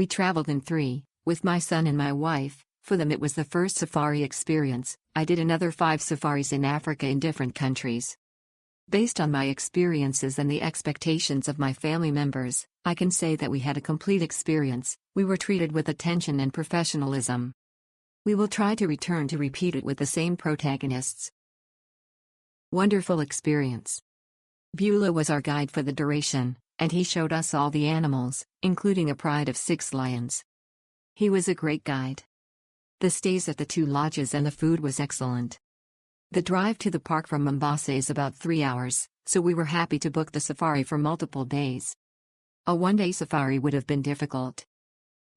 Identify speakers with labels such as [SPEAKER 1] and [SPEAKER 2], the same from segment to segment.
[SPEAKER 1] We traveled in three, with my son and my wife. For them it was the first safari experience. I did another 5 safaris in Africa in different countries. Based on my experiences and the expectations of my family members, I can say that we had a complete experience. We were treated with attention and professionalism. We will try to return to repeat it with the same protagonists. Wonderful experience. Beulah was our guide for the duration, and he showed us all the animals, including a pride of 6 lions. He was a great guide. The stays at the 2 lodges and the food was excellent. The drive to the park from Mombasa is about 3 hours, so we were happy to book the safari for multiple days. A one-day safari would have been difficult.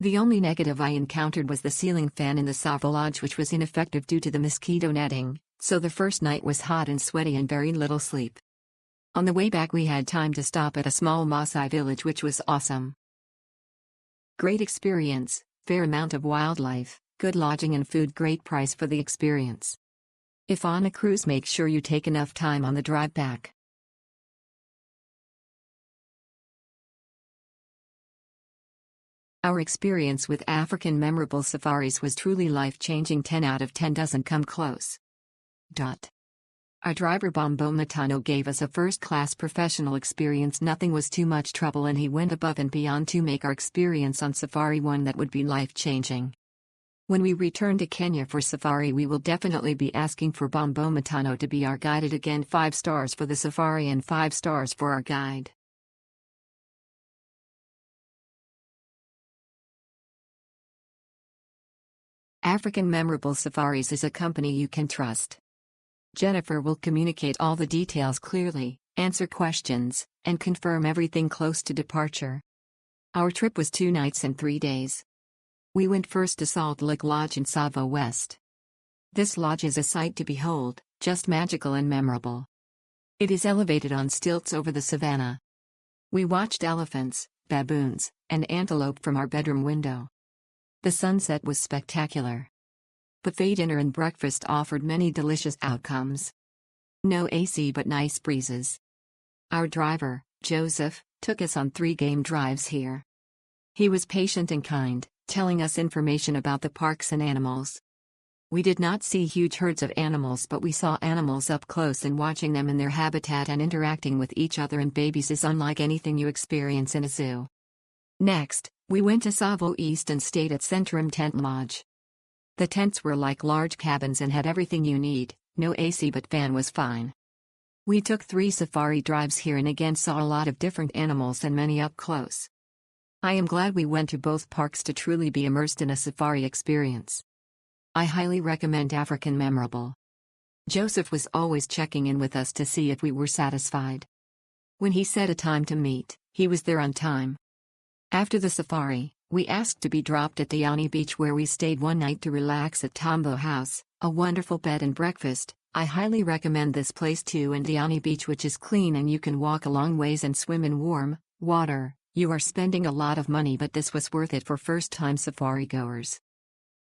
[SPEAKER 1] The only negative I encountered was the ceiling fan in the Tsavo Lodge, which was ineffective due to the mosquito netting, so the first night was hot and sweaty and very little sleep. On the way back we had time to stop at a small Maasai village, which was awesome. Great experience, fair amount of wildlife, good lodging and food, great price for the experience. If on a cruise, make sure you take enough time on the drive back. Our experience with African memorable safaris was truly life-changing. 10 out of 10 doesn't come close. Our driver Bombo Matano gave us a first-class professional experience. Nothing was too much trouble and he went above and beyond to make our experience on safari one that would be life-changing. When we return to Kenya for safari, we will definitely be asking for Bombo Matano to be our guide. Again, 5 stars for the safari and 5 stars for our guide. African Memorable Safaris is a company you can trust. Jennifer will communicate all the details clearly, answer questions, and confirm everything close to departure. Our trip was 2 nights and 3 days. We went first to Saltlick Lodge in Tsavo West. This lodge is a sight to behold, just magical and memorable. It is elevated on stilts over the savannah. We watched elephants, baboons, and antelope from our bedroom window. The sunset was spectacular. Buffet dinner and breakfast offered many delicious outcomes. No AC but nice breezes. Our driver, Joseph, took us on 3 game drives here. He was patient and kind, telling us information about the parks and animals. We did not see huge herds of animals, but we saw animals up close, and watching them in their habitat and interacting with each other and babies is unlike anything you experience in a zoo. Next, we went to Tsavo East and stayed at Centrum Tent Lodge. The tents were like large cabins and had everything you need. No AC but fan was fine. We took 3 safari drives here and again saw a lot of different animals and many up close. I am glad we went to both parks to truly be immersed in a safari experience. I highly recommend African Memorable. Joseph was always checking in with us to see if we were satisfied. When he set a time to meet, he was there on time. After the safari, we asked to be dropped at the Diani Beach, where we stayed 1 night to relax at Tambo House, a wonderful bed and breakfast. I highly recommend this place too, and Diani Beach, which is clean and you can walk a long ways and swim in warm water. You are spending a lot of money, but this was worth it for first-time safari goers.